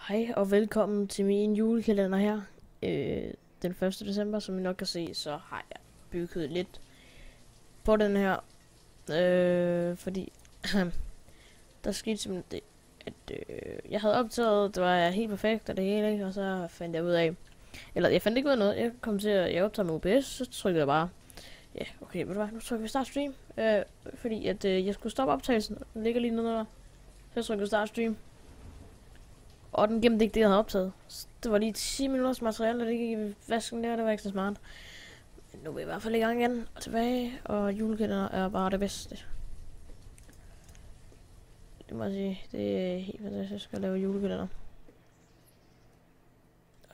Hej og velkommen til min julekalender her. Den 1. december, som I nok kan se, så har jeg bygget lidt på den her. Fordi der skete simpelthen det, at jeg havde optaget, det var helt perfekt og det hele, ikke? Og så fandt jeg ud af, eller jeg fandt ikke ud af noget, jeg kom til at optage med OBS, så trykkede jeg bare, ja, okay, ved du hvad, nu trykker vi start stream, fordi at jeg skulle stoppe optagelsen, den ligger lige nede der, så trykker vi start stream. Og den gemte ikke det, jeg havde optaget. Så det var lige 10 minutters materiale, der gik i vasken der, det var ikke så smart. Men nu er vi i hvert fald i gang igen og tilbage, og julekalender er bare det bedste. Det må jeg sige, det er helt fantastisk at lave julekalender.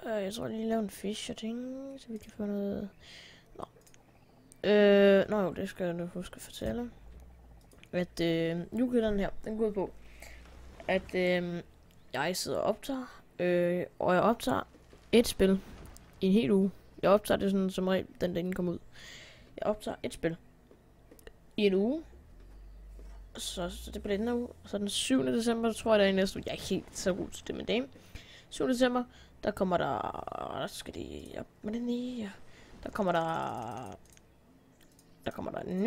Jeg tror lige lave en fish og ting, så vi kan få noget... Nå. Nå jo, det skal jeg nu huske at fortælle. At julekalenderen her, den går ud på, at jeg sidder og optager, og jeg optager et spil i en hel uge. Jeg optager det sådan som regel, den der kommer ud. Jeg optager et spil i en uge. Så det bliver den her uge. Og så den 7. december, tror jeg, der er i næste uge. Jeg er ikke helt så god til det med det. 7. december, der kommer der skal det op med den i. Der kommer der en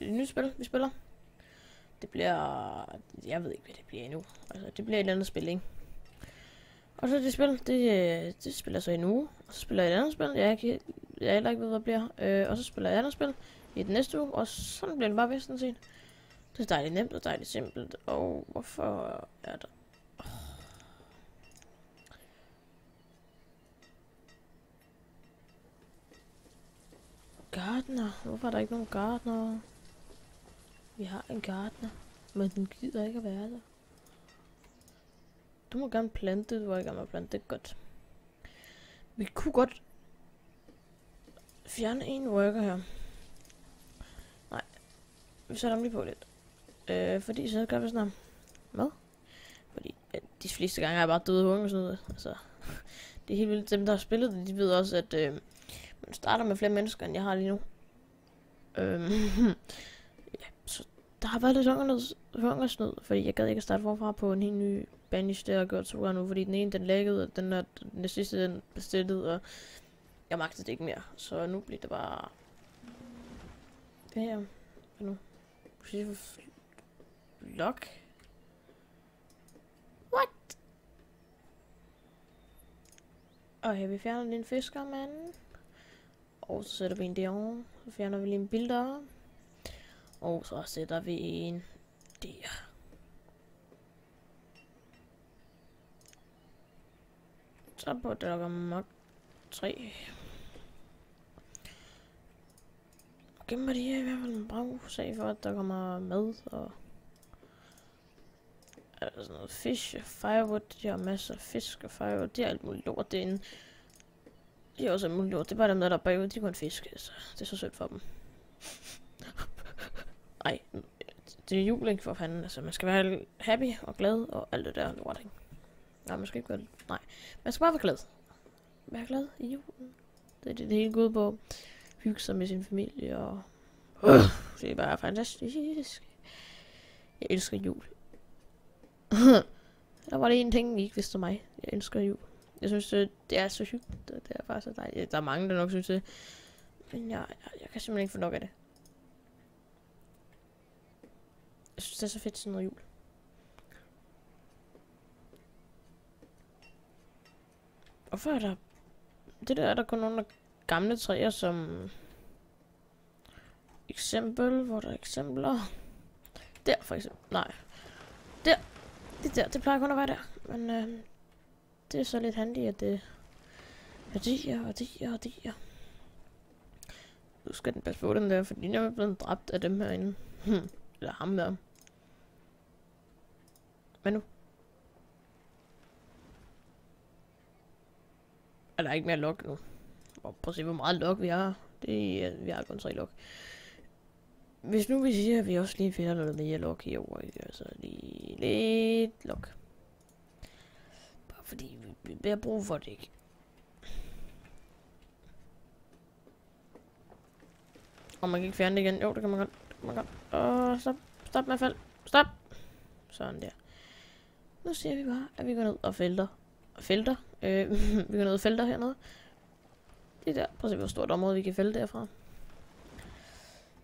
ny spil, vi spiller. Det bliver... Jeg ved ikke, hvad det bliver endnu. Altså, det bliver et eller andet spil, ikke? Og så det spil, det spiller så en uge. Og så spiller jeg et andet spil. Jeg heller ikke ved, hvad det bliver. Og så spiller jeg et andet spil i den næste uge. Og sådan bliver det bare bedst set. Det er dejligt nemt og dejligt simpelt. Og hvorfor er der... Gartner. Hvorfor er der ikke nogen gartner? Vi har en gartner, men den gider ikke at være der. Du må gerne plante, du må ikke gerne plante, det er godt. Vi kunne godt fjerne en worker her. Nej, vi sætter dem lige på lidt. Fordi så gør vi sådan her. Hvad? Fordi de fleste gange er jeg bare døde af hungersnød. Altså, det er helt vildt. Dem der har spillet det, de ved også, at man starter med flere mennesker, end jeg har lige nu. Ja, så der har været lidt hungersnød, fordi jeg gad ikke at starte forfra på en helt ny banish, det har jeg gjort 2 gange nu, fordi den ene den laggede, og den sidste den bestillede, og jeg magtede det ikke mere. Så nu bliver det bare... Det her... Hvad nu? Lock? What? Okay, vi fjerner lige en fisker, mand. Og så sætter vi en derovre. Så fjerner vi lige en bilder. Og så sætter vi en der. Så på der kommer nok 3. Og gemmer de her i hvert fald en brav sag for, at der kommer mad og... Altså sådan noget fish og firewood. De har masser af fisk og firewood. De har alt muligt lort derinde. De har også alt muligt lort. Det er bare dem der er bagud. De kan fisk. Altså. Det er så sødt for dem. Ej, det er jul, ikke, for fanden. Altså, man skal være happy og glad og alt det der lort, ikke? Nej, man skal ikke være... Nej, man skal bare være glad. Være glad i julen. Det hele går ud på. Hygge sig med sin familie og... Det er bare fantastisk. Jeg elsker jul. Der var det en ting, I ikke vidste om mig. Jeg elsker jul. Jeg synes, det er så hyggeligt. Det er bare så dejligt. Der er mange, der nok synes det. Men jeg kan simpelthen ikke få nok af det. Jeg synes, det er så fedt sådan noget jul. Hvorfor er der... Det der er der kun nogle gamle træer, som... Eksempel, hvor der er eksempler. Der for eksempel. Nej. Der. Det plejer kun at være der. Men det er så lidt handy, at det... Og de. Nu skal den passe på den der, fordi jeg er blevet dræbt af dem herinde. Eller ham der. Men nu. Er der ikke mere log nu? Prøv at se, hvor meget log vi har. Vi har kun 3 log. Hvis nu vi siger, at vi også lige finder noget mere log herovre, ikke? Altså lige lidt log. Bare fordi vi har brug for det, ikke? Og man kan ikke fjerne det igen. Jo, det kan man godt. Stop med at falde. Stop. Sådan der. Nu siger vi bare, at vi går ned og felter. Vi går ned og felter hernede. Det der. Prøv at se, hvor stort område vi kan fælde derfra.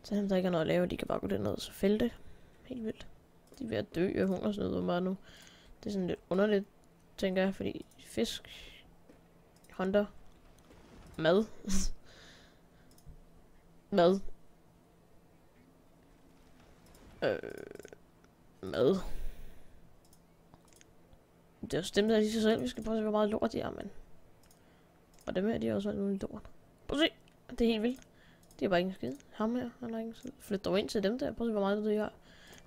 Så dem, der ikke har noget at lave, de kan bare gå derned og så fælde. Helt vildt. De er ved at dø af hungersnød og bare nu. Det er sådan lidt underligt, tænker jeg, fordi fisk, hunter, mad. Mad. Mad. Det er jo stemt af i sig selv. Vi skal prøve at se, hvor meget lort de er, mand. Og dem her, de er også nogle lort. Prøv at se. Det er helt vildt. Det er bare ikke en skid. Ham her, han har ikke en skid. Flyt dog ind til dem der. Prøv at se, hvor meget det har.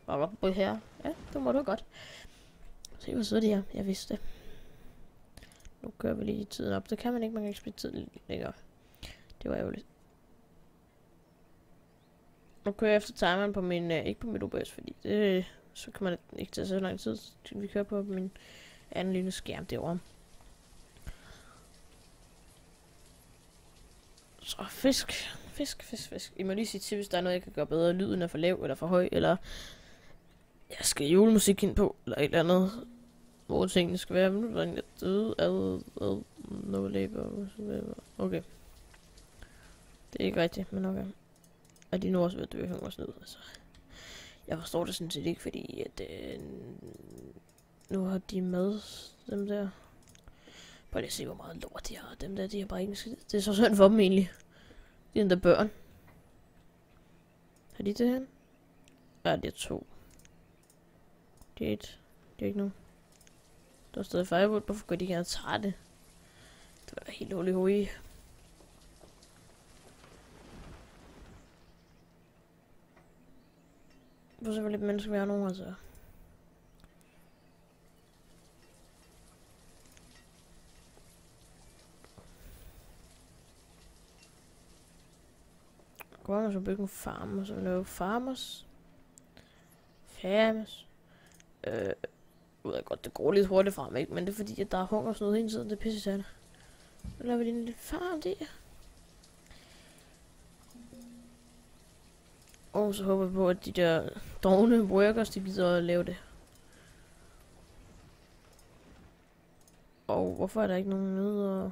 Bare op på her. Ja, det må du godt. Se, hvor søde de er. Jeg vidste det. Nu kører vi lige tiden op. Det kan man ikke. Man kan ikke spille tiden længere. Det var ærgerligt. Nu kører jeg efter timeren på min, ikke på mit OBS, fordi det, så kan man ikke tage så lang tid. Vi kører på min anden lille skærm derovre. Så fisk. I må lige sige til, hvis der er noget, jeg kan gøre bedre. Lyden er for lav eller for høj, eller jeg skal julemusik ind på, eller et eller andet. Hvor tingene skal være. Nu er der en, der døde. No labor. Okay. Det er ikke rigtigt, men okay. Og de er nu også ved at dø af hungersnød, altså. Jeg forstår det sådan set ikke, fordi at nu har de med dem der. Prøv lige at se, hvor meget lort de har. Dem der, de har bare ikke skid. Det er så synd for dem egentlig. De er endda børn. Har de det her? Ja, det er 2. Det er 1. Det er ikke nu. Der er stadig firewood. Hvorfor går de gerne tage det? Det var da helt holy. Hvor så lidt mennesker vi har nogen, altså. Går man så bygge en farm, og så lave farmers. Ud af godt, det går lidt hurtigt frem, ikke? Men det er fordi, at der er hungersnød hele tiden, det er pisse sat. Så laver vi lige en lille farm der. Og så håber jeg på, at de der dogne workers, de gider at lave det. Og hvorfor er der ikke nogen nede og...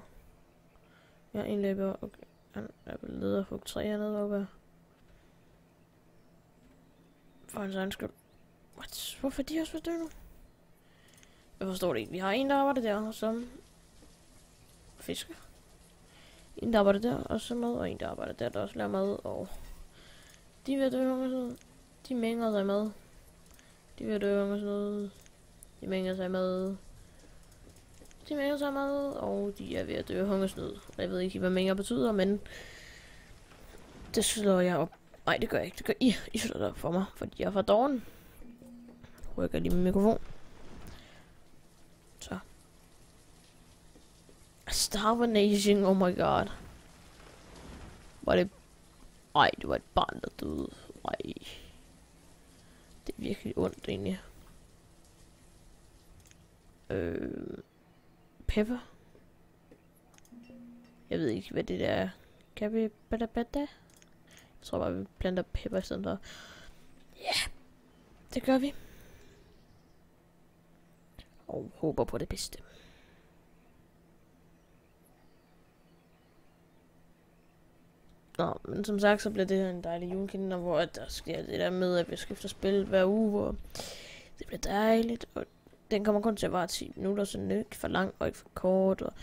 Ja, egentlig er jeg... Okay. Han er vel leder og fugt 3 hernede oppe. For hans egen skyld. What? Hvorfor er de også ved dø nu? Jeg forstår det ikke. Vi har en, der arbejder der, som... fisker. En, der arbejder der, og så mad. Og en, der arbejder der også laver mad. Og... de er ved at dø hungersnød. De mænger sig mad. De er ved at dø hungersnød. De mænger sig mad. De mænger sig mad. Og de er ved at dø hungersnød. Jeg ved ikke, hvad mænger betyder, men... det slår jeg op. Nej, det gør jeg ikke. Det gør I. I slår det op for mig, fordi jeg er fra doven. Rykker lige min mikrofon. Så. Starvation, oh my god. Var det... ej, det var et barn, der døde. Ej. Det er virkelig ondt, egentlig. Pepper. Jeg ved ikke, hvad det der er. Kan vi... Jeg tror bare, vi planter pepper i stedet for. Ja, yeah, det gør vi. Og håber på det bedste. Nå, men som sagt, så bliver det her en dejlig julekalender, hvor der sker det der med, at vi skifter spil hver uge, hvor det bliver dejligt, og den kommer kun til at vare 10 minutter, så den er ikke for lang og ikke for kort, og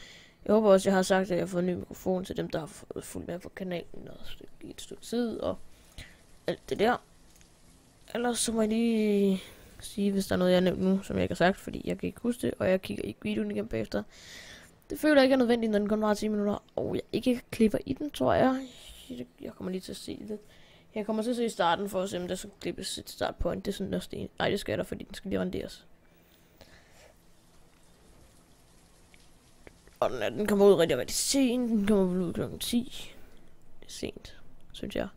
jeg håber også, jeg har sagt, at jeg har fået en ny mikrofon til dem, der har fået fuldt med på kanalen, og i et stykke tid, og alt det der. Ellers så må jeg lige sige, hvis der er noget, jeg har nævnt nu, som jeg ikke har sagt, fordi jeg kan ikke huske det, og jeg kigger ikke videoen igen bagefter. Det føler jeg ikke er nødvendigt, når den kun varer 10 minutter, og jeg ikke klipper i den, tror jeg. Jeg kommer lige til at se det. Jeg kommer til at se i starten, for at se, om der skal klippes et startpoint. Det er sådan også det. Nej, det skal der, fordi den skal lige renderes. Og den kommer ud rigtig sent. Den kommer vel ud klokken 10. Det er sent, synes jeg.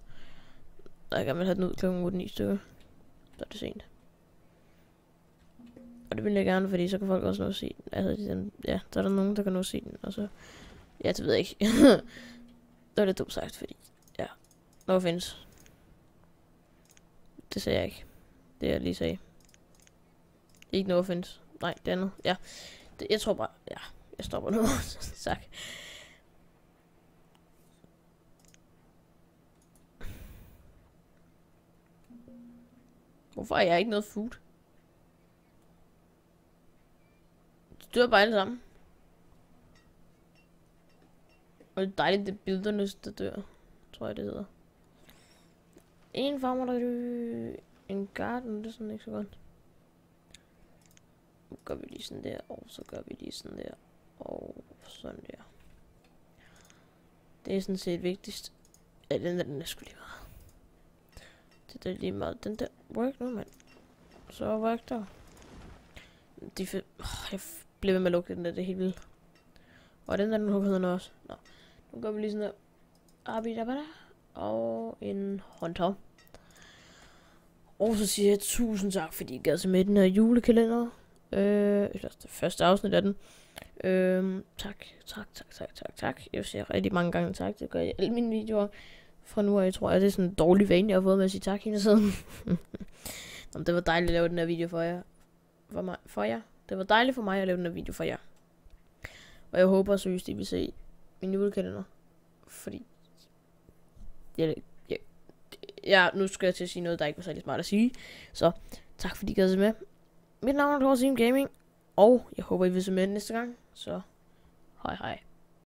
Og jeg kan vel have den ud klokken 8-9 stykker. Så er det sent. Og det vil jeg gerne, fordi så kan folk også nå at se den. Altså, ja, så er der nogen, der kan nå at se den. Og så... ja, det ved jeg ikke. Det var lidt dumt sagt, fordi... ja, no offense. Det sagde jeg ikke. Det jeg lige sagde. Ikke no offense. Nej, det andet. Ja. Jeg tror bare... Ja, jeg stopper nu. Tak. Hvorfor er jeg ikke noget food? De dør bare alle sammen. Og det er dejligt, det er billederne, der dør. Tror jeg, det hedder. En farmer, der dør. En garden, det er sådan ikke så godt. Nu gør vi lige sådan der, og så gør vi lige sådan der. Og sådan der. Det er sådan set vigtigst. Ja, den er sgu lige meget. Det er lige meget. Den der, work nu, mand. Så work der. Jeg bliver ved med at lukke den der, det er helt vildt. Og den der, den hugger den også. Nå. Nu gør vi lige sådan der. Og en håndtag. Og så siger jeg tusind tak, fordi I gad se med den her julekalender. Det første afsnit af den. Tak. Jeg siger rigtig mange gange tak. Det gør jeg i alle mine videoer. Fra nu af, jeg tror, at det er sådan en dårlig vane, jeg har fået med at sige tak hele tiden. Jamen, det var dejligt at lave den her video for jer. For jer. Det var dejligt for mig at lave den her video for jer. Og jeg håber seriøst, I vil se min julekalender. Fordi... nu skal jeg til at sige noget, der ikke var særlig smart at sige. Så tak fordi I gad se med. Mit navn er Team Gaming. Og jeg håber, I vil se med næste gang. Så hej hej.